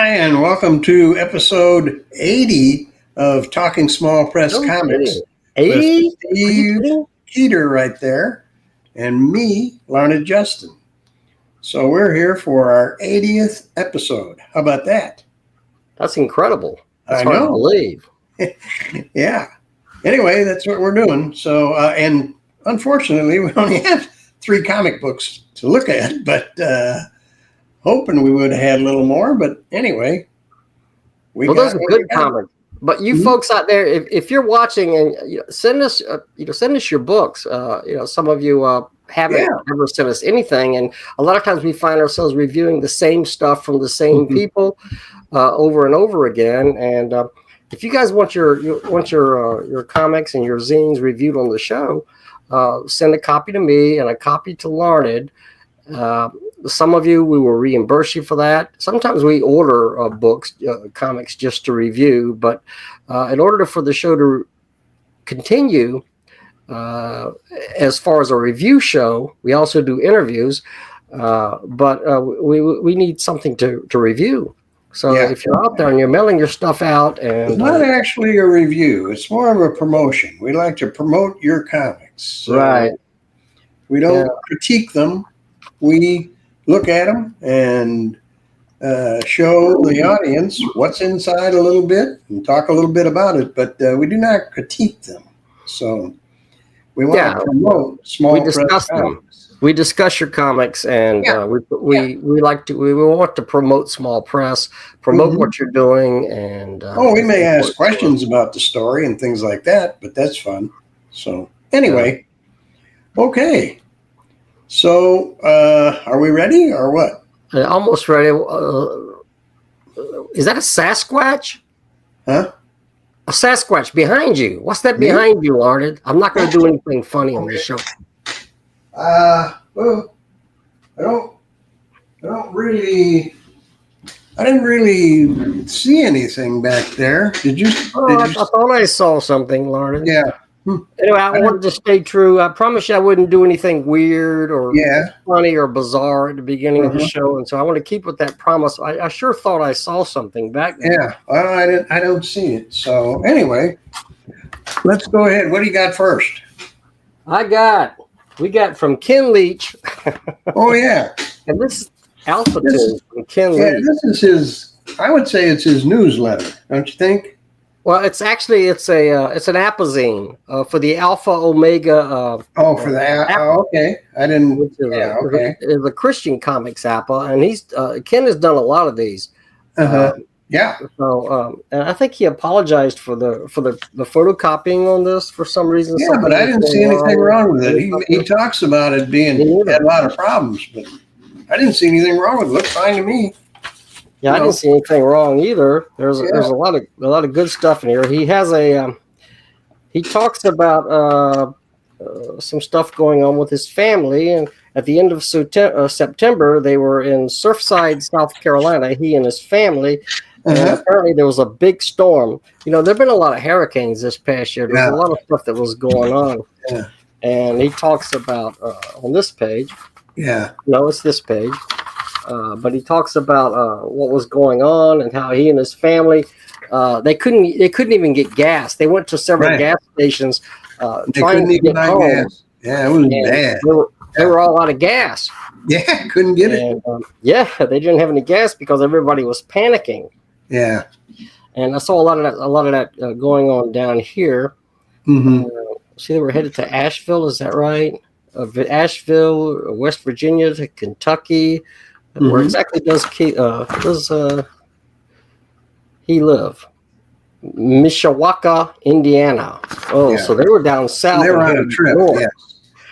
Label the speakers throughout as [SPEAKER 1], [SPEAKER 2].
[SPEAKER 1] Hi, and welcome to episode 80 of Talking Small Press Comics.
[SPEAKER 2] 80?
[SPEAKER 1] With Steve Keeter right there, and me, Larned Justin. So we're here for our 80th episode. How about that?
[SPEAKER 2] That's incredible. That's
[SPEAKER 1] I
[SPEAKER 2] hard
[SPEAKER 1] know.
[SPEAKER 2] to believe.
[SPEAKER 1] Yeah. Anyway, that's what we're doing. So, and unfortunately, we only have 3 comic books to look at, but hoping we would have had a little more. But anyway,
[SPEAKER 2] those are good comics. But you folks out there, if you're watching, and send us, send us your books. Some of you haven't ever sent us anything, and a lot of times we find ourselves reviewing the same stuff from the same people over and over again. And if you guys want your comics and your zines reviewed on the show, send a copy to me and a copy to Larned. Some of you, we will reimburse you for that. Sometimes we order comics just to review, but in order for the show to continue, as far as a review show, we also do interviews, but we need something to review. So if you're out there and you're mailing your stuff out, and
[SPEAKER 1] it's not actually a review, it's more of a promotion. We like to promote your comics. So
[SPEAKER 2] right.
[SPEAKER 1] We don't critique them. We look at them and show the audience what's inside a little bit and talk a little bit about it, but we do not critique them. So we want to promote small press comics.
[SPEAKER 2] We discuss your comics, and we want to promote small press, promote what you're doing, and
[SPEAKER 1] we may ask questions about the story and things like that, but that's fun. So anyway, okay. So, are we ready or what?
[SPEAKER 2] Almost ready. Is that a Sasquatch?
[SPEAKER 1] Huh?
[SPEAKER 2] A Sasquatch behind you. What's that behind you, Larned? I'm not going to do anything funny on this show.
[SPEAKER 1] Well, I didn't really see anything back there. Did you?
[SPEAKER 2] I thought I saw something, Larned.
[SPEAKER 1] Yeah.
[SPEAKER 2] Anyway, I wanted to stay true. I promised you I wouldn't do anything weird or funny or bizarre at the beginning of the show, and so I want to keep with that promise. I sure thought I saw something back there.
[SPEAKER 1] Yeah, well, I don't see it. So anyway, let's go ahead. What do you got first?
[SPEAKER 2] We got from Ken Leach.
[SPEAKER 1] Oh yeah,
[SPEAKER 2] and this is Altitude from Ken Leach.
[SPEAKER 1] Yeah, this is his. I would say it's his newsletter, don't you think?
[SPEAKER 2] Well, it's an apozine for the Alpha Omega.
[SPEAKER 1] For the okay. I didn't.
[SPEAKER 2] It's a Christian comics apple, and Ken has done a lot of these. So, and I think he apologized for the photocopying on this for some reason.
[SPEAKER 1] Yeah, but I didn't see anything wrong with it. He talks about it had a lot of problems, but I didn't see anything wrong with it. It looked fine to me.
[SPEAKER 2] Yeah, I didn't see anything wrong either. There's a lot of good stuff in here. He has he talks about some stuff going on with his family, and at the end of September, they were in Surfside, South Carolina. He and his family, and apparently there was a big storm. There've been a lot of hurricanes this past year. There's a lot of stuff that was going on, and he talks about on this page. Yeah, no, it's this page. But he talks about what was going on and how he and his family they couldn't even get gas. They went to several gas stations trying to get home.
[SPEAKER 1] Gas. Yeah, it was bad.
[SPEAKER 2] They were all out of gas.
[SPEAKER 1] Yeah, couldn't get it.
[SPEAKER 2] They didn't have any gas because everybody was panicking.
[SPEAKER 1] Yeah,
[SPEAKER 2] and I saw a lot of that going on down here. See, they were headed to Asheville. Is that right? Asheville, West Virginia to Kentucky. Where exactly does he live? Mishawaka, Indiana. So they were down south.
[SPEAKER 1] They were on a trip, yes.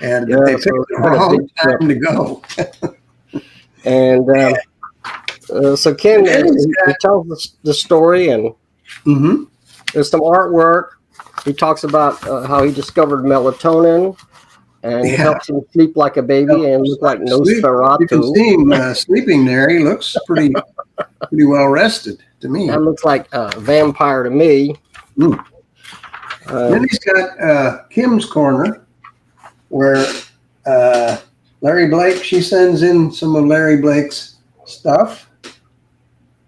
[SPEAKER 1] And they picked the wrong time to go.
[SPEAKER 2] And so Ken, he tells us the story, and there's some artwork. He talks about how he discovered melatonin. And it helps him sleep like a baby and look like Nosferatu.
[SPEAKER 1] You can see him sleeping there. He looks pretty well rested to me.
[SPEAKER 2] That looks like a vampire to me.
[SPEAKER 1] Then he's got Kim's Corner, where Larry Blake, she sends in some of Larry Blake's stuff.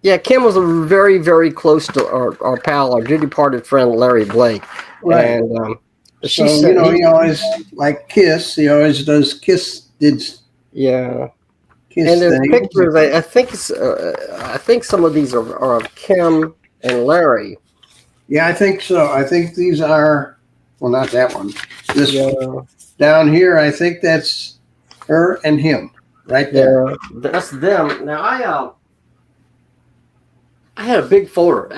[SPEAKER 2] Yeah, Kim was very, very close to our pal, our dear departed friend Larry Blake.
[SPEAKER 1] Right.
[SPEAKER 2] And
[SPEAKER 1] so, he always, like Kiss, he always does Kiss.
[SPEAKER 2] Yeah.
[SPEAKER 1] Kiss
[SPEAKER 2] and there's
[SPEAKER 1] things.
[SPEAKER 2] pictures. I think some of these are of Kim and Larry.
[SPEAKER 1] Yeah, I think so. I think these are, well, not that one. This one. Down here, I think that's her and him right there.
[SPEAKER 2] Yeah, that's them. Now, I had a big folder.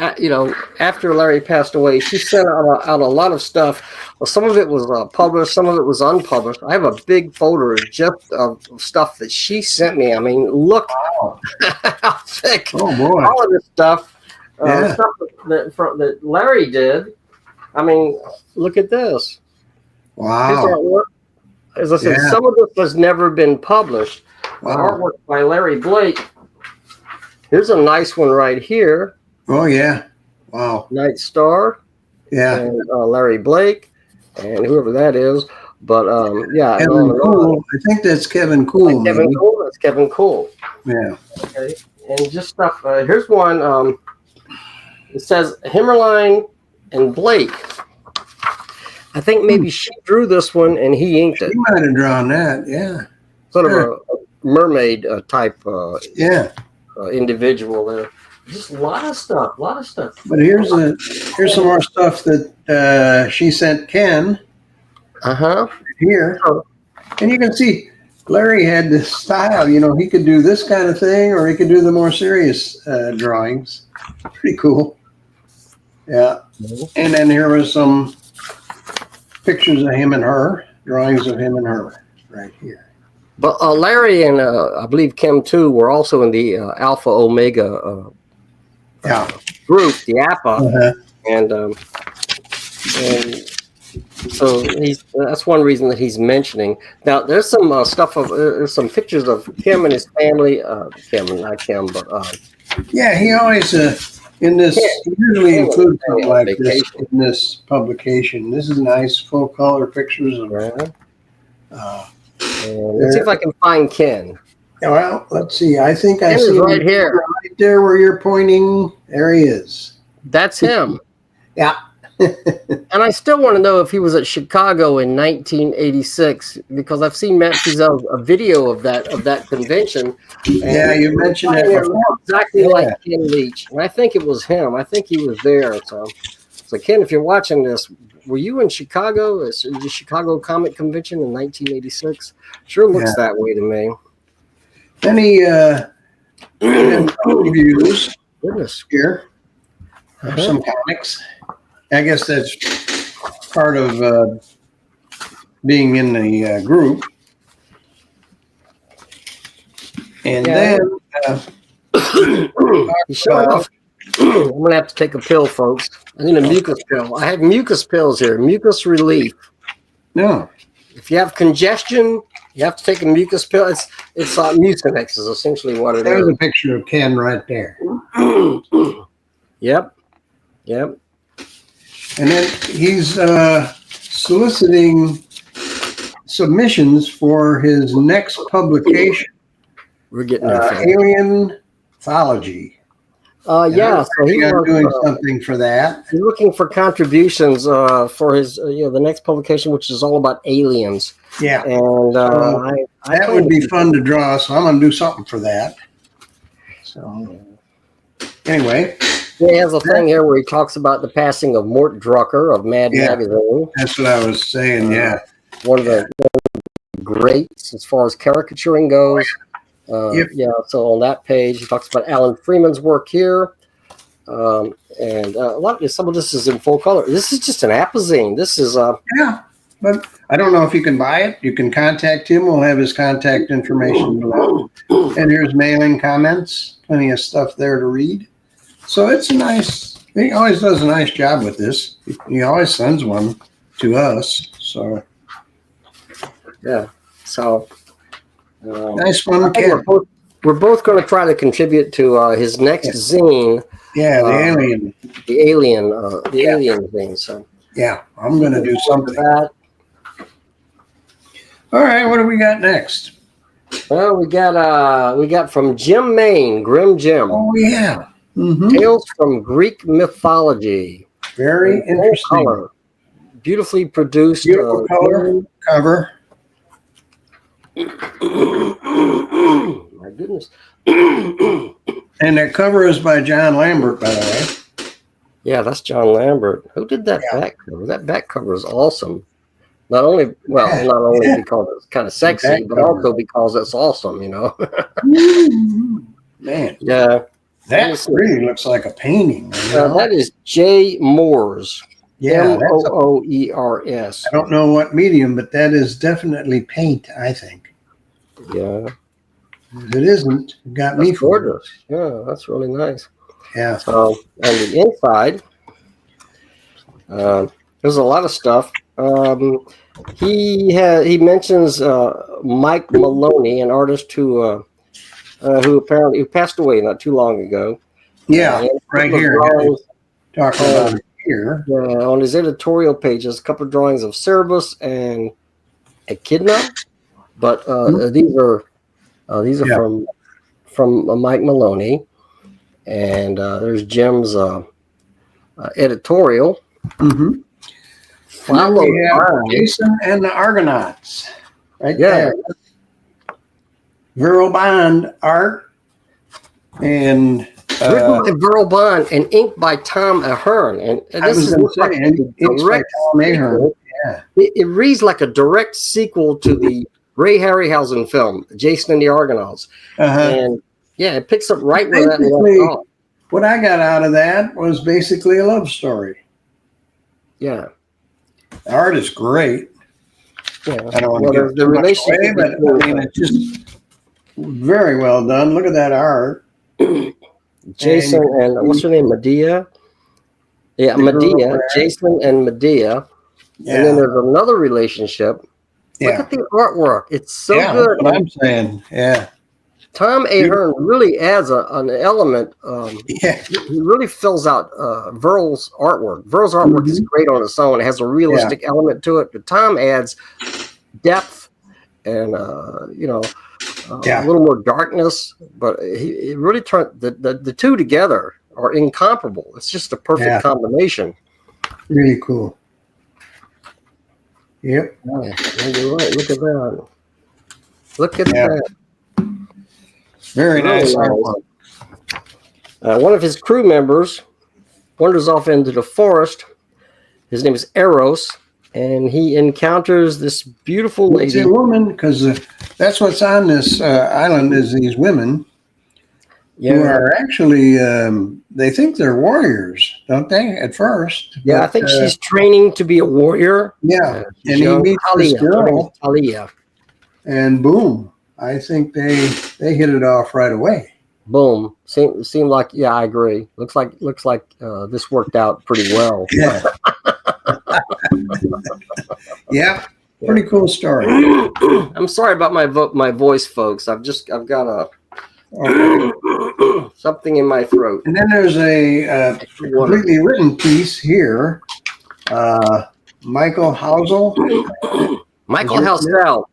[SPEAKER 2] After Larry passed away, she sent out a lot of stuff. Well, some of it was published, some of it was unpublished. I have a big folder just of stuff that she sent me. I mean, look how thick all of this stuff. Stuff that Larry did. I mean, look at this.
[SPEAKER 1] Wow.
[SPEAKER 2] As I said, some of this has never been published.
[SPEAKER 1] Wow.
[SPEAKER 2] The artwork by Larry Blake. Here's a nice one right here.
[SPEAKER 1] Oh, yeah. Wow.
[SPEAKER 2] Night Star.
[SPEAKER 1] Yeah.
[SPEAKER 2] And Larry Blake and whoever that is. But, yeah.
[SPEAKER 1] Kevin Cool. I think that's Kevin Cool.
[SPEAKER 2] Kevin Cool. That's Kevin Cool.
[SPEAKER 1] Yeah.
[SPEAKER 2] Okay. And just stuff. Here's one. It says Himmerline and Blake. I think maybe she drew this one and he inked it.
[SPEAKER 1] He might have drawn that. Yeah.
[SPEAKER 2] Sort of a mermaid type. Individual there. Just a lot of stuff.
[SPEAKER 1] But here's some more stuff that she sent Ken. Here, and you can see Larry had this style. He could do this kind of thing, or he could do the more serious drawings. Pretty cool. Yeah. And then here was some pictures of him and her, drawings of him and her, right here.
[SPEAKER 2] But Larry and I believe Kim too were also in the Alpha Omega group, the APA, and so that's one reason that he's mentioning. Now there's some there's some pictures of Kim and his family. Not Kim, but
[SPEAKER 1] he always in this usually includes something like this in this publication. This is nice full color pictures of.
[SPEAKER 2] Let's see if I can find Ken.
[SPEAKER 1] Well, let's see. I think I see
[SPEAKER 2] him right here.
[SPEAKER 1] Right there where you're pointing. There he is.
[SPEAKER 2] That's him.
[SPEAKER 1] Yeah.
[SPEAKER 2] And I still want to know if he was at Chicago in 1986 because I've seen Matt Frizzell's a video of that convention.
[SPEAKER 1] Yeah, you mentioned that before.
[SPEAKER 2] Exactly like Ken Leach. And I think it was him. I think he was there. So Ken, if you're watching this, were you in Chicago? The Chicago Comic Convention in 1986? Sure looks that way to me.
[SPEAKER 1] Any reviews here of some comics? I guess that's part of being in the group. And then
[SPEAKER 2] I'm going to have to take a pill, folks. I need a mucus pill. I have mucus pills here, mucus relief.
[SPEAKER 1] No.
[SPEAKER 2] If you have congestion, you have to take a mucus pill. It's Mucinex is essentially what it is.
[SPEAKER 1] There's a picture of Ken right there.
[SPEAKER 2] Yep.
[SPEAKER 1] And then he's soliciting submissions for his next publication.
[SPEAKER 2] We're getting
[SPEAKER 1] Alien Mythology.
[SPEAKER 2] So he's
[SPEAKER 1] doing something for that.
[SPEAKER 2] He's looking for contributions for his, the next publication, which is all about aliens.
[SPEAKER 1] Yeah,
[SPEAKER 2] and
[SPEAKER 1] that would be fun to draw. So I'm going to do something for that. So anyway,
[SPEAKER 2] he has a thing here where he talks about the passing of Mort Drucker of Mad Magazine.
[SPEAKER 1] That's what I was saying.
[SPEAKER 2] One of the greats as far as caricaturing goes. So on that page, he talks about Alan Freeman's work here. And some of this is in full color. This is just an apazine. This is
[SPEAKER 1] but I don't know if you can buy it. You can contact him. We'll have his contact information below. And here's mailing comments. Plenty of stuff there to read. So it's he always does a nice job with this. He always sends one to us. So nice one, Ken.
[SPEAKER 2] We're both going to try to contribute to his next zine.
[SPEAKER 1] Yeah, the
[SPEAKER 2] alien thing. So
[SPEAKER 1] I'm going to do something. That. All right, what do we got next?
[SPEAKER 2] Well, we got from Jim Maine, Grim Jim.
[SPEAKER 1] Oh yeah.
[SPEAKER 2] Tales from Greek Mythology.
[SPEAKER 1] Very interesting.
[SPEAKER 2] Color. Beautifully produced.
[SPEAKER 1] Beautiful color cover.
[SPEAKER 2] My goodness.
[SPEAKER 1] And that cover is by John Lambert, by the way.
[SPEAKER 2] Yeah, that's John Lambert. Who did that back cover? That back cover is awesome. Not only because it's kind of sexy, but also because it's awesome, you know.
[SPEAKER 1] Man.
[SPEAKER 2] Yeah.
[SPEAKER 1] That really looks like a painting.
[SPEAKER 2] That is J. Moores.
[SPEAKER 1] Yeah.
[SPEAKER 2] Moores.
[SPEAKER 1] I don't know what medium, but that is definitely paint, I think.
[SPEAKER 2] Yeah.
[SPEAKER 1] If it isn't, it got me
[SPEAKER 2] gorgeous. Yeah, that's really nice.
[SPEAKER 1] Yeah.
[SPEAKER 2] On the inside, there's a lot of stuff. He mentions Mike Maloney, an artist who passed away not too long ago.
[SPEAKER 1] Yeah, right here. Talking about it here.
[SPEAKER 2] On his editorial pages, a couple of drawings of Cerberus and Echidna, but these are from Mike Maloney, and there's Jim's editorial.
[SPEAKER 1] Now we have Jason and the Argonauts, right there. Viral Bond art, and
[SPEAKER 2] written by Viral Bond and inked by Tom Ahern. And this is
[SPEAKER 1] direct Tom Ahern. Yeah,
[SPEAKER 2] it reads like a direct sequel to the Ray Harryhausen film, Jason and the Argonauts. And it picks up right where that left off.
[SPEAKER 1] What I got out of that was basically a love story.
[SPEAKER 2] Yeah.
[SPEAKER 1] The art is great.
[SPEAKER 2] Yeah.
[SPEAKER 1] I don't want to give the relationship away, but I mean, it's just very well done. Look at that art.
[SPEAKER 2] Jason and what's her name? Medea. Yeah, Medea. Jason and Medea. Yeah. And then there's another relationship. Look at the artwork. It's so good.
[SPEAKER 1] That's what I'm saying. Yeah.
[SPEAKER 2] Tom Ahern really adds an element. He really fills out Viral's artwork. Viral's artwork is great on its own. It has a realistic element to it, but Tom adds depth and a little more darkness. But he really turned the two together are incomparable. It's just a perfect combination.
[SPEAKER 1] Really cool. Yep.
[SPEAKER 2] Yeah, you're right. Look at that. Look at that.
[SPEAKER 1] Very nice.
[SPEAKER 2] One of his crew members wanders off into the forest. His name is Eros, and he encounters this beautiful lady.
[SPEAKER 1] It's a woman, because that's what's on this island is these women who are actually, they think they're warriors, don't they, at first?
[SPEAKER 2] Yeah, I think she's training to be a warrior.
[SPEAKER 1] Yeah, and he meets this girl, and boom. I think they hit it off right away.
[SPEAKER 2] Boom. Seemed like, I agree. Looks like this worked out pretty well.
[SPEAKER 1] Yeah. Pretty cool story.
[SPEAKER 2] I'm sorry about my voice, folks. I've got something in my throat.
[SPEAKER 1] And then there's a completely written piece here. Michael Housel.
[SPEAKER 2] Michael Housel.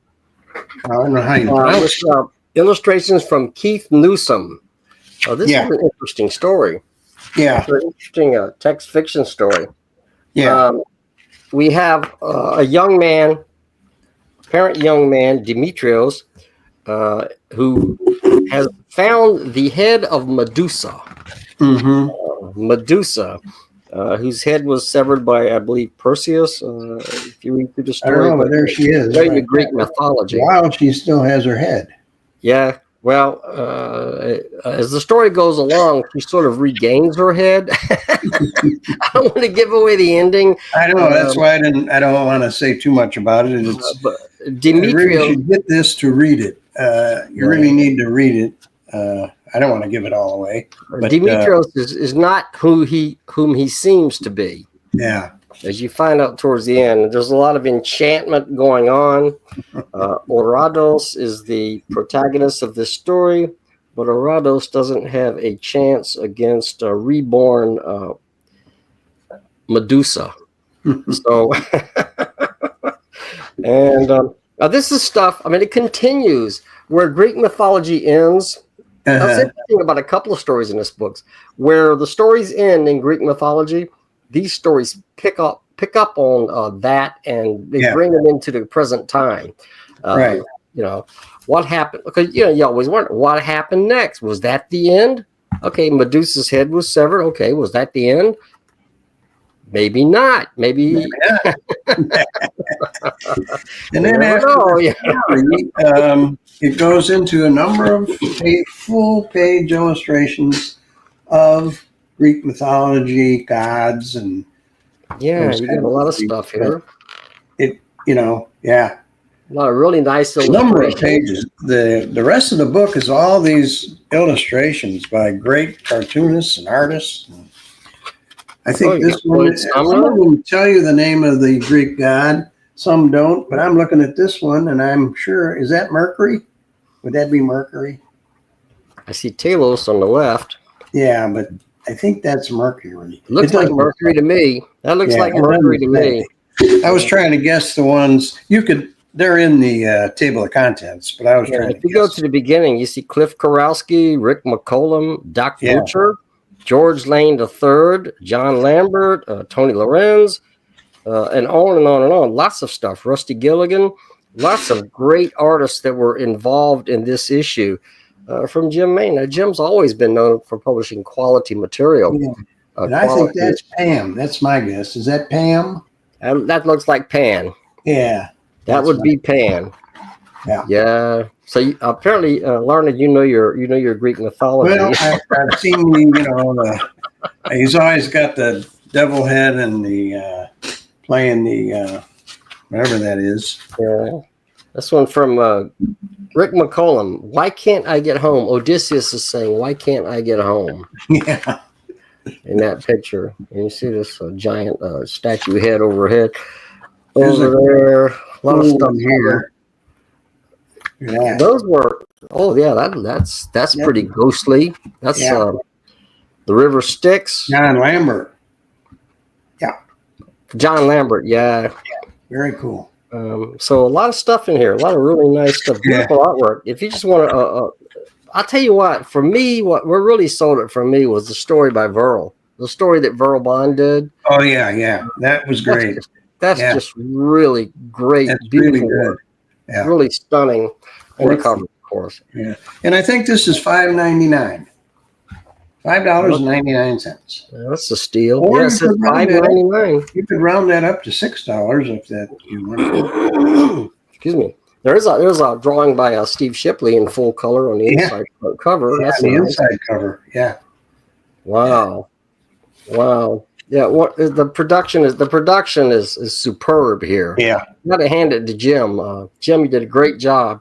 [SPEAKER 1] I don't know how you pronounce it.
[SPEAKER 2] Illustrations from Keith Newsom. This is an interesting story.
[SPEAKER 1] Yeah.
[SPEAKER 2] It's an interesting text fiction story.
[SPEAKER 1] Yeah.
[SPEAKER 2] We have a young man, Demetrios, who has found the head of Medusa. Medusa, whose head was severed by, I believe, Perseus. If you read through the story,
[SPEAKER 1] I don't know, but there she is.
[SPEAKER 2] Very Greek mythology.
[SPEAKER 1] While she still has her head.
[SPEAKER 2] Yeah. Well, as the story goes along, she sort of regains her head. I don't want to give away the ending.
[SPEAKER 1] I know that's why I don't want to say too much about it.
[SPEAKER 2] But Demetrios,
[SPEAKER 1] you really should get this to read it. You really need to read it. I don't want to give it all away. But,
[SPEAKER 2] Demetrios is not whom he seems to be.
[SPEAKER 1] Yeah.
[SPEAKER 2] As you find out towards the end, there's a lot of enchantment going on. Orados is the protagonist of this story, but Orados doesn't have a chance against a reborn Medusa. So, and this is stuff, I mean, it continues where Greek mythology ends. That's interesting about a couple of stories in this book, where the stories end in Greek mythology. These stories pick up on that, and they bring them into the present time.
[SPEAKER 1] Right.
[SPEAKER 2] You know, what happened? Because you always wonder what happened next. Was that the end? Okay, Medusa's head was severed. Okay, was that the end? Maybe not. Maybe
[SPEAKER 1] not. And then after the story, it goes into a number of full-page illustrations of Greek mythology, gods, and
[SPEAKER 2] you got a lot of stuff here. A lot of really nice illustrations.
[SPEAKER 1] Number of pages. The rest of the book is all these illustrations by great cartoonists and artists. I think this one, some of them tell you the name of the Greek god, some don't, but I'm looking at this one and I'm sure, is that Mercury? Would that be Mercury?
[SPEAKER 2] I see Talos on the left.
[SPEAKER 1] Yeah, but I think that's Mercury.
[SPEAKER 2] Looks like Mercury to me. That looks like Mercury to me.
[SPEAKER 1] I was trying to guess the ones they're in the table of contents, but I was trying to guess.
[SPEAKER 2] If you go to the beginning, you see Cliff Karowski, Rick McCollum, Doc Butcher, George Lane III, John Lambert, Tony Lorenz, and on and on and on. Lots of stuff. Rusty Gilligan. Lots of great artists that were involved in this issue from Jim Main. Now, Jim's always been known for publishing quality material.
[SPEAKER 1] Yeah. And I think that's Pam. That's my guess. Is that Pam?
[SPEAKER 2] That looks like Pan.
[SPEAKER 1] Yeah.
[SPEAKER 2] That would be Pan.
[SPEAKER 1] Yeah.
[SPEAKER 2] Yeah. So apparently, Larned, you know your Greek mythology.
[SPEAKER 1] Well, I've seen he's always got the devil head and the playing the whatever that is.
[SPEAKER 2] Yeah. This one from Rick McCollum. Why can't I get home? Odysseus is saying, "Why can't I get home?"
[SPEAKER 1] Yeah.
[SPEAKER 2] In that picture, and you see this giant statue head overhead. Over there, a lot of stuff here. Yeah. Those were that's pretty ghostly. That's the River Styx.
[SPEAKER 1] John Lambert. Yeah.
[SPEAKER 2] John Lambert, yeah.
[SPEAKER 1] Very cool.
[SPEAKER 2] So a lot of stuff in here, a lot of really nice stuff, beautiful artwork. If you just want to, I'll tell you what, for me, what really sold it for me was the story by Verl. The story that Verl Bond did.
[SPEAKER 1] Oh, yeah. That was great.
[SPEAKER 2] That's just really great.
[SPEAKER 1] That's
[SPEAKER 2] beautiful
[SPEAKER 1] really good.
[SPEAKER 2] work.
[SPEAKER 1] Yeah.
[SPEAKER 2] Really stunning. And the cover, of course.
[SPEAKER 1] Yeah. And I think this is $5.99. $5.99.
[SPEAKER 2] That's a steal.
[SPEAKER 1] Or
[SPEAKER 2] it says $5.99.
[SPEAKER 1] You could round that up to $6 if that you want.
[SPEAKER 2] Excuse me. There's a drawing by Steve Shipley in full color on the inside cover.
[SPEAKER 1] Yeah,
[SPEAKER 2] that's
[SPEAKER 1] the
[SPEAKER 2] nice.
[SPEAKER 1] inside cover. Yeah.
[SPEAKER 2] Wow. Yeah. What the production is superb here.
[SPEAKER 1] Yeah.
[SPEAKER 2] Got to hand it to Jim. Jim, you did a great job.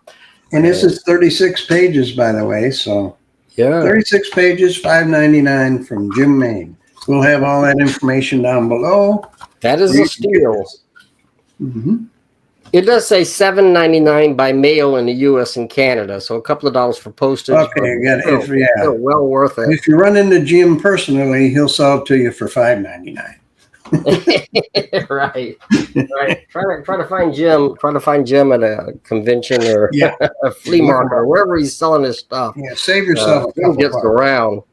[SPEAKER 1] And this is 36 pages, by the way. So 36 pages, $5.99 from Jim Main. We'll have all that information down below.
[SPEAKER 2] That is a steal.
[SPEAKER 1] Mm-hmm.
[SPEAKER 2] It does say $7.99 by mail in the U.S. and Canada, so a couple of dollars for postage.
[SPEAKER 1] Okay,
[SPEAKER 2] still well worth it.
[SPEAKER 1] If you run into Jim personally, he'll sell it to you for $5.99.
[SPEAKER 2] Right. Try to find Jim. Try to find Jim at a convention or a flea market or wherever he's selling his stuff.
[SPEAKER 1] Yeah, save yourself.
[SPEAKER 2] He gets around.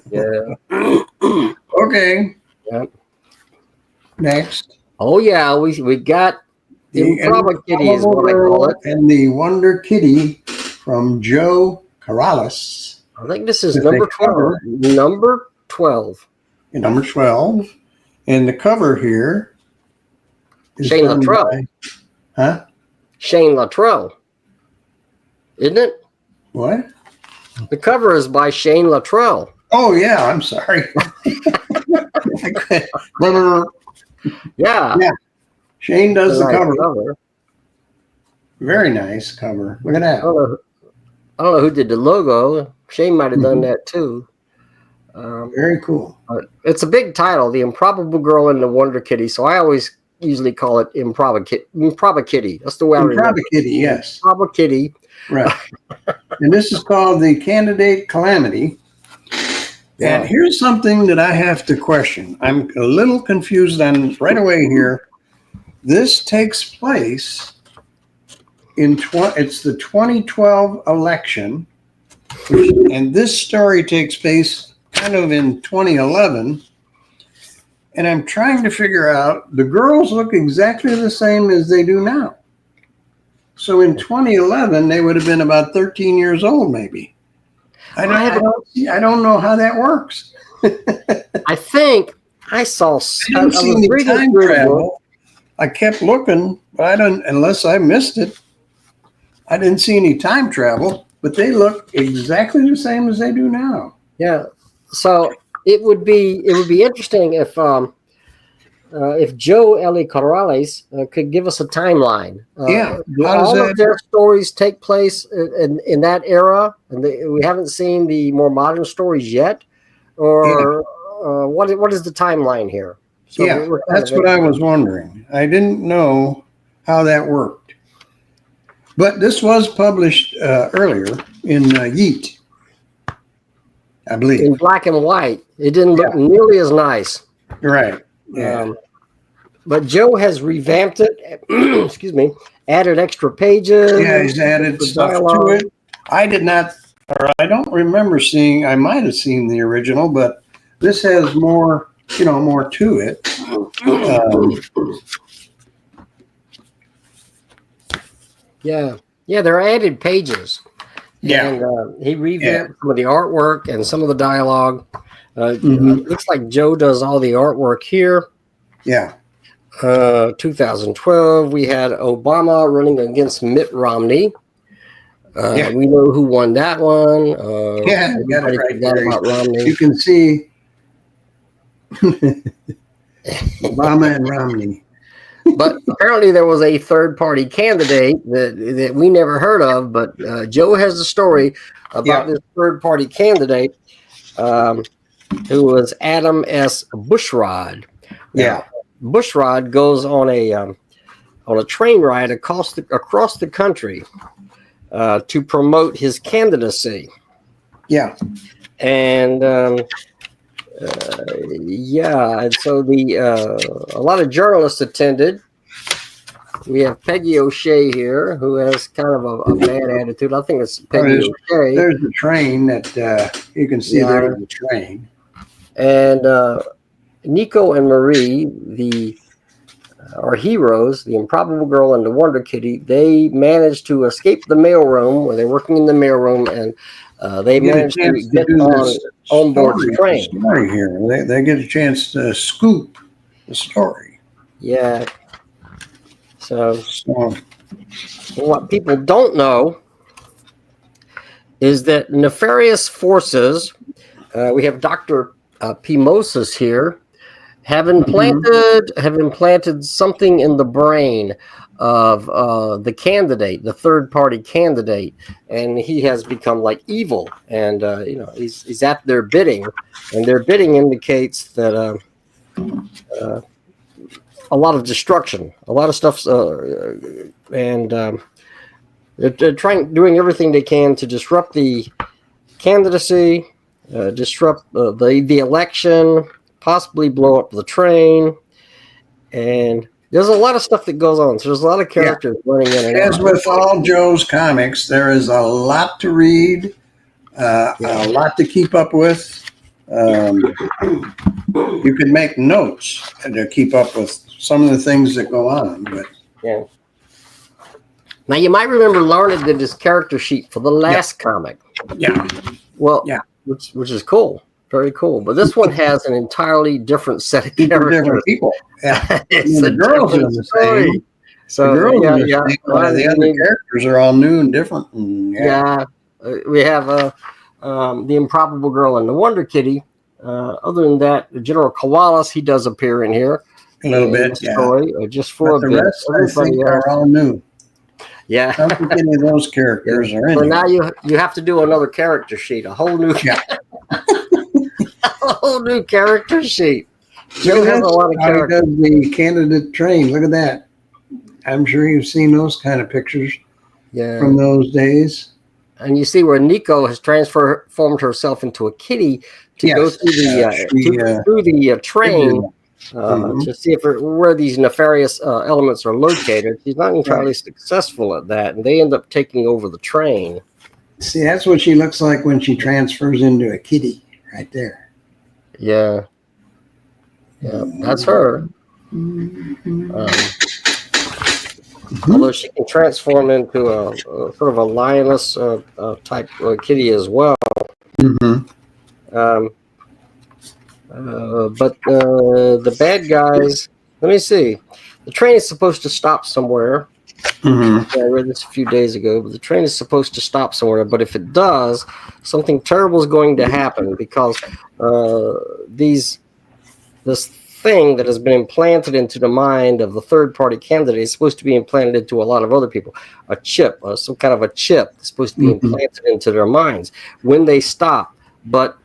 [SPEAKER 2] Yeah.
[SPEAKER 1] Okay.
[SPEAKER 2] Yep.
[SPEAKER 1] Next.
[SPEAKER 2] Oh yeah, we got the Improbable Kitty is what I call it,
[SPEAKER 1] and the Wonder Kitty from Joe Carrales.
[SPEAKER 2] I think this is number 12. Number 12.
[SPEAKER 1] Number 12. And the cover here is
[SPEAKER 2] Shane Luttrell. Shane Luttrell. Isn't it?
[SPEAKER 1] What?
[SPEAKER 2] The cover is by Shane Luttrell.
[SPEAKER 1] Oh, yeah. I'm sorry.
[SPEAKER 2] Yeah.
[SPEAKER 1] Shane does the cover. Very nice cover. Look at that.
[SPEAKER 2] I don't know who did the logo. Shane might have done that too.
[SPEAKER 1] Very cool.
[SPEAKER 2] It's a big title, The Improbable Girl and the Wonder Kitty. So I always usually call it Improbable Kitty. That's the way I remember.
[SPEAKER 1] Improbable Kitty, yes.
[SPEAKER 2] Improbable Kitty.
[SPEAKER 1] Right. And this is called the Candidate Calamity. Yeah. And here's something that I have to question. I'm a little confused on right away here. This takes place in it's the 2012 election, And this story takes place kind of in 2011. And I'm trying to figure out, the girls look exactly the same as they do now. So in 2011, they would have been about 13 years old, maybe. I don't know how that works.
[SPEAKER 2] I think I saw.
[SPEAKER 1] I didn't see any time travel. I kept looking, but I don't. Unless I missed it, I didn't see any time travel. But they look exactly the same as they do now.
[SPEAKER 2] Yeah. So it would be interesting if Joe Ellie Carrales could give us a timeline. Do all of their stories take place in that era, and we haven't seen the more modern stories yet, or what is the timeline here? So
[SPEAKER 1] that's what I was wondering. I didn't know how that worked, but this was published earlier in Yeet, I believe,
[SPEAKER 2] in black and white. It didn't look nearly as nice.
[SPEAKER 1] Right. Yeah.
[SPEAKER 2] But Joe has revamped it. Excuse me. Added extra pages.
[SPEAKER 1] Yeah, he's added stuff to it. I don't remember seeing. I might have seen the original, but this has more. More to it.
[SPEAKER 2] Yeah, there are added pages.
[SPEAKER 1] Yeah,
[SPEAKER 2] and he revamped some of the artwork and some of the dialogue. Looks like Joe does all the artwork here.
[SPEAKER 1] Yeah.
[SPEAKER 2] 2012, we had Obama running against Mitt Romney. We know who won that one.
[SPEAKER 1] You got it right there.
[SPEAKER 2] About Romney.
[SPEAKER 1] You can see Obama and Romney.
[SPEAKER 2] But apparently there was a third-party candidate that we never heard of, but Joe has a story about this third-party candidate who was Adam S. Bushrod. Bushrod goes on a train ride across the country to promote his candidacy. Yeah. And and so a lot of journalists attended. We have Peggy O'Shea here, who has kind of a bad attitude. I think it's Peggy O'Shea.
[SPEAKER 1] There's the train that you can see there. The train.
[SPEAKER 2] And Nico and Marie, our heroes, the Improbable Girl and the Wonder Kitty, they managed to escape the mailroom, where they're working in the mailroom, and they managed to get on board the train.
[SPEAKER 1] Story here. They get a chance to scoop the story.
[SPEAKER 2] Yeah. So what people don't know is that nefarious forces, we have Dr. P. Moses here, have implanted something in the brain of the candidate, the third-party candidate, and he has become like evil, and he's at their bidding, and their bidding indicates that a lot of destruction, a lot of stuff, and they're doing everything they can to disrupt the candidacy, disrupt the election, possibly blow up the train, and there's a lot of stuff that goes on. So there's a lot of characters running in and out.
[SPEAKER 1] As with all Joe's comics, there is a lot to read, a lot to keep up with. You can make notes to keep up with some of the things that go on. But
[SPEAKER 2] now you might remember Larned did this character sheet for the last comic. Which is cool. Very cool. But this one has an entirely different set of characters.
[SPEAKER 1] Different people. Yeah.
[SPEAKER 2] The girls are the same. So
[SPEAKER 1] the other characters are all new and different. And,
[SPEAKER 2] we have the Improbable Girl and the Wonder Kitty. Other than that, General Carrales, he does appear in here.
[SPEAKER 1] A little bit,
[SPEAKER 2] story, just for
[SPEAKER 1] but
[SPEAKER 2] a bit.
[SPEAKER 1] The rest, I think, are all new.
[SPEAKER 2] Yeah.
[SPEAKER 1] I don't think any of those characters are in.
[SPEAKER 2] So now you have to do another character sheet, a whole new a whole new character sheet.
[SPEAKER 1] Joe has a lot of characters. Does the candidate train. Look at that. I'm sure you've seen those kind of pictures from those days.
[SPEAKER 2] And you see where Nico has transformed herself into a kitty to go through the train to see where these nefarious elements are located. She's not entirely successful at that, and they end up taking over the train.
[SPEAKER 1] See, that's what she looks like when she transfers into a kitty, right there.
[SPEAKER 2] Yeah. Yeah, that's her. Although she can transform into a sort of a lioness type kitty as well. But the bad guys, let me see. The train is supposed to stop somewhere. Yeah, I read this a few days ago, but the train is supposed to stop somewhere. But if it does, something terrible is going to happen because this thing that has been implanted into the mind of the third-party candidate is supposed to be implanted into a lot of other people. A chip, some kind of a chip is supposed to be implanted into their minds when they stop. But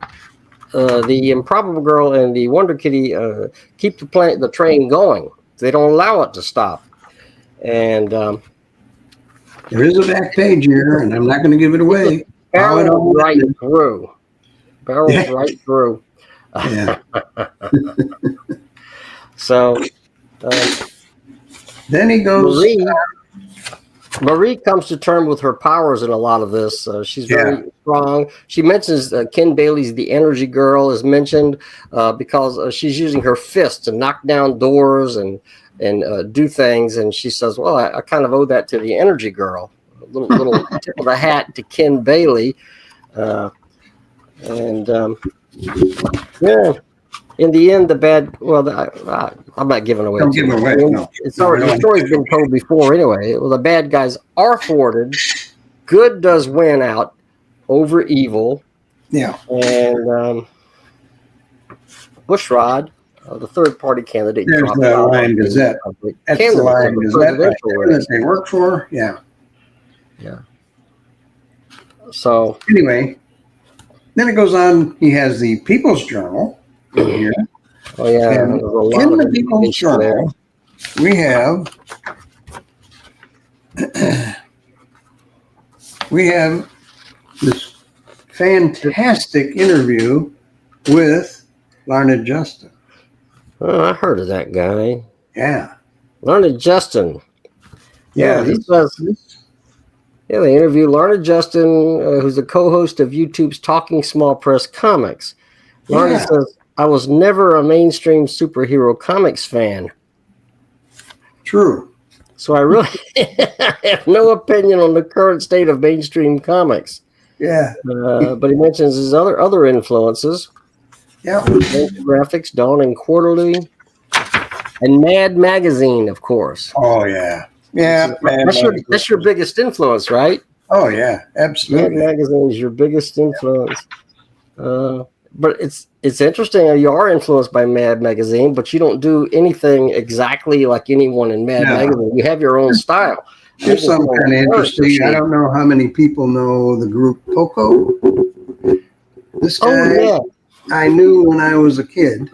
[SPEAKER 2] the Improbable Girl and the Wonder Kitty keep the train going. They don't allow it to stop. And
[SPEAKER 1] there is a back page here, and I'm not going to give it away.
[SPEAKER 2] Barrels right through. Barrels right through.
[SPEAKER 1] Yeah.
[SPEAKER 2] So
[SPEAKER 1] then he goes.
[SPEAKER 2] Marie comes to terms with her powers in a lot of this. She's very strong. She mentions Ken Bailey's The Energy Girl is mentioned because she's using her fists to knock down doors and do things. And she says, well, I kind of owe that to the Energy Girl. A little tip of the hat to Ken Bailey. In the end, the bad. Well, I'm not giving away.
[SPEAKER 1] Don't give it away. No.
[SPEAKER 2] The story's been told before anyway. Well, the bad guys are thwarted. Good does win out over evil.
[SPEAKER 1] Yeah.
[SPEAKER 2] And Bushrod, the third-party candidate,
[SPEAKER 1] there's the Larned Gazette. That's the Larned Gazette that they work for. Yeah.
[SPEAKER 2] Yeah. So
[SPEAKER 1] anyway, then it goes on. He has the People's Journal. Here.
[SPEAKER 2] Oh yeah,
[SPEAKER 1] and in the People's Journal, we have this fantastic interview with Larned Justin.
[SPEAKER 2] Oh, I heard of that guy.
[SPEAKER 1] Yeah,
[SPEAKER 2] Larned Justin.
[SPEAKER 1] Yeah,
[SPEAKER 2] he says. Yeah, they interview Larned Justin, who's the co-host of YouTube's Talking Small Press Comics. Larned says, I was never a mainstream superhero comics fan.
[SPEAKER 1] True.
[SPEAKER 2] So I really have no opinion on the current state of mainstream comics.
[SPEAKER 1] Yeah.
[SPEAKER 2] But he mentions his other influences.
[SPEAKER 1] Yeah.
[SPEAKER 2] Graphics, Dawn and Quarterly, and Mad Magazine, of course.
[SPEAKER 1] Oh, yeah. Yeah.
[SPEAKER 2] That's your biggest influence, right?
[SPEAKER 1] Oh, yeah. Absolutely.
[SPEAKER 2] Mad Magazine is your biggest influence. But it's interesting. You are influenced by Mad Magazine, but you don't do anything exactly like anyone in Mad Magazine. You have your own style.
[SPEAKER 1] Here's something kind of interesting. I don't know how many people know the group Poco. This guy I knew when I was a kid.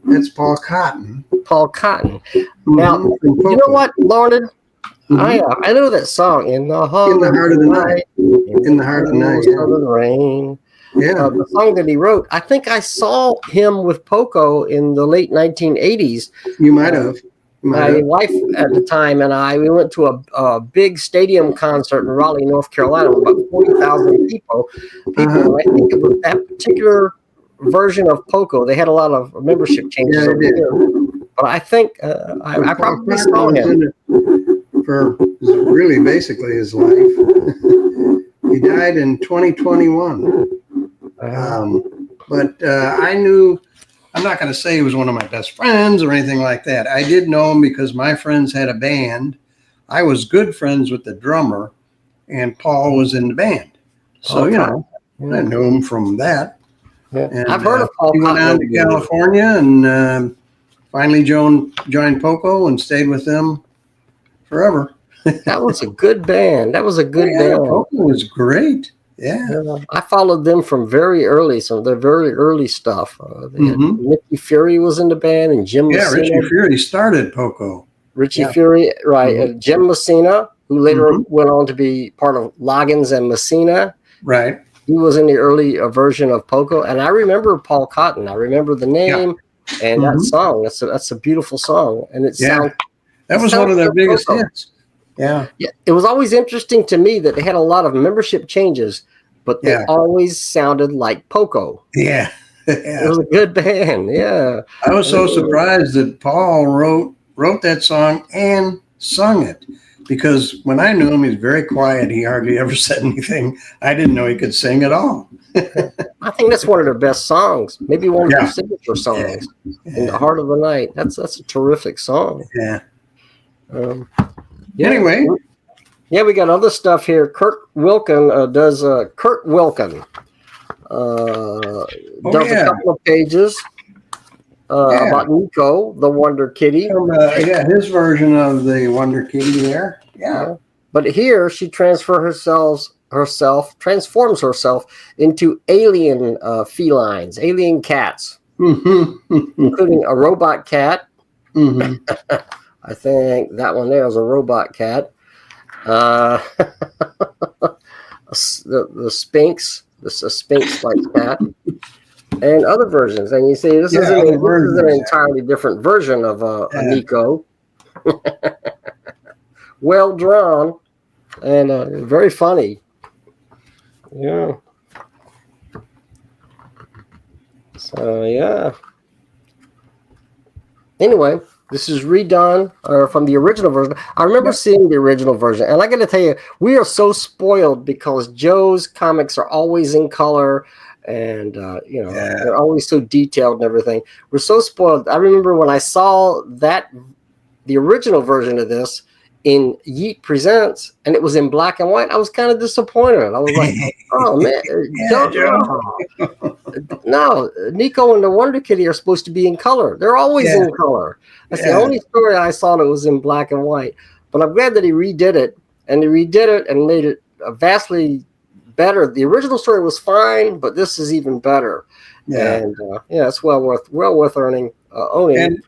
[SPEAKER 1] That's Paul Cotton.
[SPEAKER 2] Paul Cotton. Now, you know what, Larned? I know that song. In the heart of the night.
[SPEAKER 1] In the heart of the night.
[SPEAKER 2] Southern rain.
[SPEAKER 1] Yeah,
[SPEAKER 2] the song that he wrote. I think I saw him with Poco in the late 1980s.
[SPEAKER 1] You might have.
[SPEAKER 2] My wife at the time and we went to a big stadium concert in Raleigh, North Carolina, with about 40,000 people. I think it was that particular version of Poco. They had a lot of membership changes over there. But I think I probably saw him.
[SPEAKER 1] For really basically his life. He died in 2021. But I knew, I'm not going to say he was one of my best friends or anything like that. I did know him because my friends had a band. I was good friends with the drummer, and Paul was in the band. So, I knew him from that.
[SPEAKER 2] Yeah.
[SPEAKER 1] And,
[SPEAKER 2] I've heard of Paul.
[SPEAKER 1] He went out to California and finally joined Poco and stayed with them forever.
[SPEAKER 2] That was a good band. That was a good band.
[SPEAKER 1] Poco was great. Yeah.
[SPEAKER 2] I followed them from very early, some of their very early stuff. Richie Fury was in the band, and Jim Messina.
[SPEAKER 1] Richie Fury started Poco.
[SPEAKER 2] Richie Fury, right. Jim Messina, who later went on to be part of Loggins and Messina.
[SPEAKER 1] Right.
[SPEAKER 2] He was in the early version of Poco. And I remember Paul Cotton. I remember the name and that song. That's a beautiful song. And it sounds...
[SPEAKER 1] That was one of their biggest hits. Yeah.
[SPEAKER 2] Yeah. It was always interesting to me that they had a lot of membership changes, but they always sounded like Poco.
[SPEAKER 1] Yeah.
[SPEAKER 2] It was a good band. Yeah.
[SPEAKER 1] I was so surprised that Paul wrote that song and sung it, because when I knew him, he was very quiet. He hardly ever said anything. I didn't know he could sing at all.
[SPEAKER 2] I think that's one of their best songs. Maybe one of their signature songs. In the Heart of the Night. That's a terrific song.
[SPEAKER 1] Yeah.
[SPEAKER 2] Anyway. Yeah, we got other stuff here. Kurt Wilkin does a couple of pages about Nico, the Wonder Kitty.
[SPEAKER 1] His version of the Wonder Kitty there. Yeah.
[SPEAKER 2] But here she transforms herself into alien felines, alien cats, including a robot cat. I think that one there is a robot cat. The Sphinx, a Sphinx-like cat, and other versions. And you see, this is an entirely different version of a Nico. Well drawn and very funny. Yeah. So yeah. Anyway, this is redone from the original version. I remember seeing the original version, and I got to tell you, we are so spoiled because Joe's comics are always in color, and they're always so detailed and everything. We're so spoiled. I remember when I saw the original version of this in Yeet Presents, and it was in black and white, I was kind of disappointed. I was like, oh man, no, Nico and the Wonder Kitty are supposed to be in color. They're always in color. That's the only story I saw that was in black and white. But I'm glad that he redid it, and made it vastly better. The original story was fine, but this is even better. Yeah. And it's well worth owning.
[SPEAKER 1] And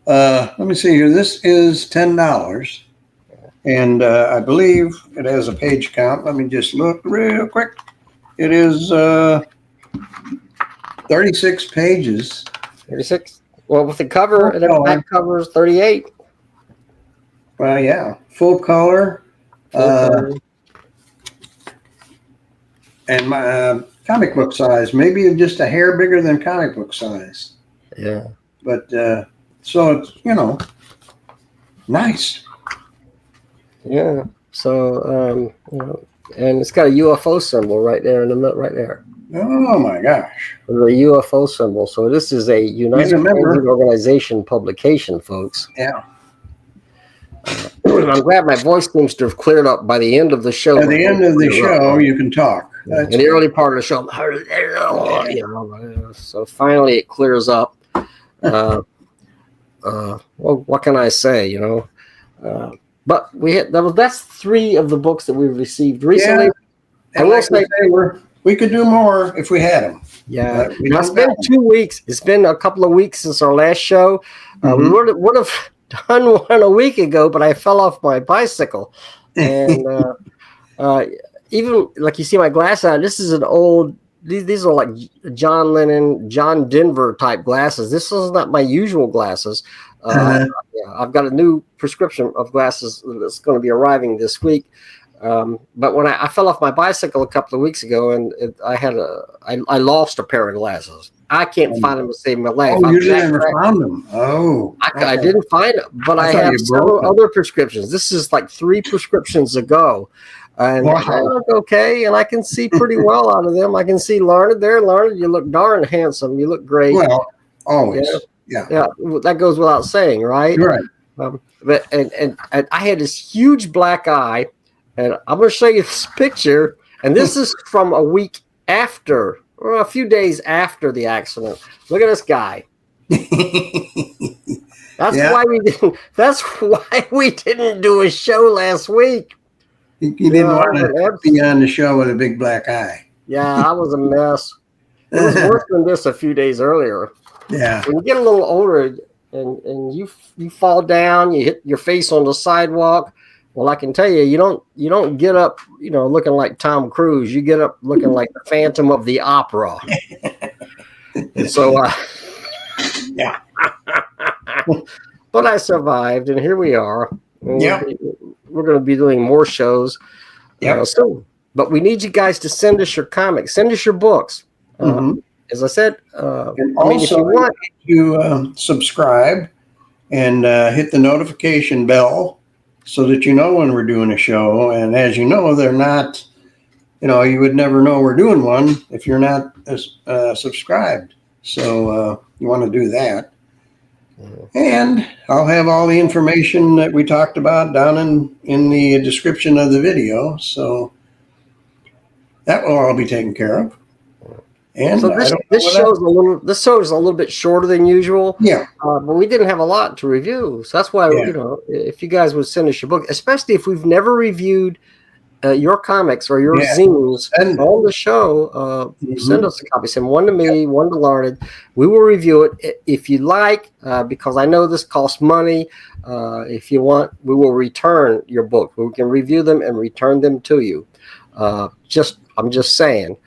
[SPEAKER 1] let me see here. This is $10. And I believe it has a page count. Let me just look real quick. It is 36 pages.
[SPEAKER 2] 36? Well, with the cover, and the back cover is 38.
[SPEAKER 1] Well, yeah. Full color. And my comic book size. Maybe just a hair bigger than comic book size.
[SPEAKER 2] Yeah.
[SPEAKER 1] But, so it's, nice.
[SPEAKER 2] Yeah. So, and it's got a UFO symbol right there in the middle, right there.
[SPEAKER 1] Oh my gosh.
[SPEAKER 2] The UFO symbol. So this is a United Nations Organization publication, folks.
[SPEAKER 1] Yeah.
[SPEAKER 2] I'm glad my voice seems to have cleared up by the end of the show.
[SPEAKER 1] At the end of the show, you can talk.
[SPEAKER 2] In the early part of the show, so finally it clears up. Well, what can I say? But that's 3 of the books that we've received recently.
[SPEAKER 1] Yeah. I will say we could do more if we had them.
[SPEAKER 2] Yeah, it's been 2 weeks. It's been a couple of weeks since our last show. We would have done one a week ago, but I fell off my bicycle, and even like you see my glass on. This is an old. These are like John Lennon, John Denver type glasses. This is not my usual glasses. I've got a new prescription of glasses that's going to be arriving this week. But when I fell off my bicycle a couple of weeks ago, and I lost a pair of glasses. I can't find them to save my life.
[SPEAKER 1] Oh, you never found them? Oh,
[SPEAKER 2] I didn't find them, but I have several other prescriptions. This is like 3 prescriptions ago. And I look okay, and I can see pretty well out of them. I can see Larned there. Larned, you look darn handsome. You look great.
[SPEAKER 1] Well, always. Yeah.
[SPEAKER 2] That goes without saying, right?
[SPEAKER 1] Right.
[SPEAKER 2] But I had this huge black eye, and I'm going to show you this picture. And this is from a week after, or a few days after the accident. Look at this guy. That's why we didn't do a show last week.
[SPEAKER 1] You didn't want to be on the show with a big black eye.
[SPEAKER 2] Yeah, I was a mess. It was worse than this a few days earlier.
[SPEAKER 1] Yeah.
[SPEAKER 2] When you get a little older and you fall down, you hit your face on the sidewalk. Well, I can tell you, you don't get up, looking like Tom Cruise. You get up looking like the Phantom of the Opera. And so, But I survived, and here we are.
[SPEAKER 1] Yeah.
[SPEAKER 2] we're going to be doing more shows soon. But we need you guys to send us your comics, send us your books. As I said,
[SPEAKER 1] and also, if you want to subscribe and hit the notification bell so that you know when we're doing a show. And as you know, they're not, you would never know we're doing one if you're not subscribed. So you want to do that. And I'll have all the information that we talked about down in the description of the video. So that will all be taken care of. And
[SPEAKER 2] so this show is a little bit shorter than usual.
[SPEAKER 1] Yeah.
[SPEAKER 2] But we didn't have a lot to review. So that's why, if you guys would send us your book, especially if we've never reviewed your comics or your zines on the show, send us a copy. Send one to me, one to Larned. We will review it if you like, because I know this costs money. If you want, we will return your book. We can review them and return them to you. I'm just saying.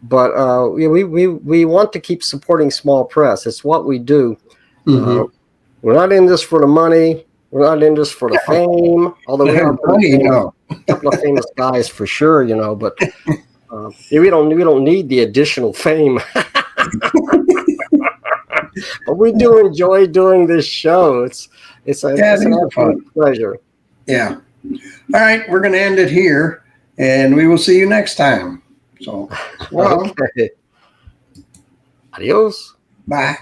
[SPEAKER 2] But we want to keep supporting small press. It's what we do. We're not in this for the money. We're not in this for the fame. Although we are a couple of famous guys for sure, But we don't need the additional fame. But we do enjoy doing this show. It's an absolute pleasure.
[SPEAKER 1] Yeah. All right, we're going to end it here, and we will see you next time. So,
[SPEAKER 2] okay. Adios.
[SPEAKER 1] Bye.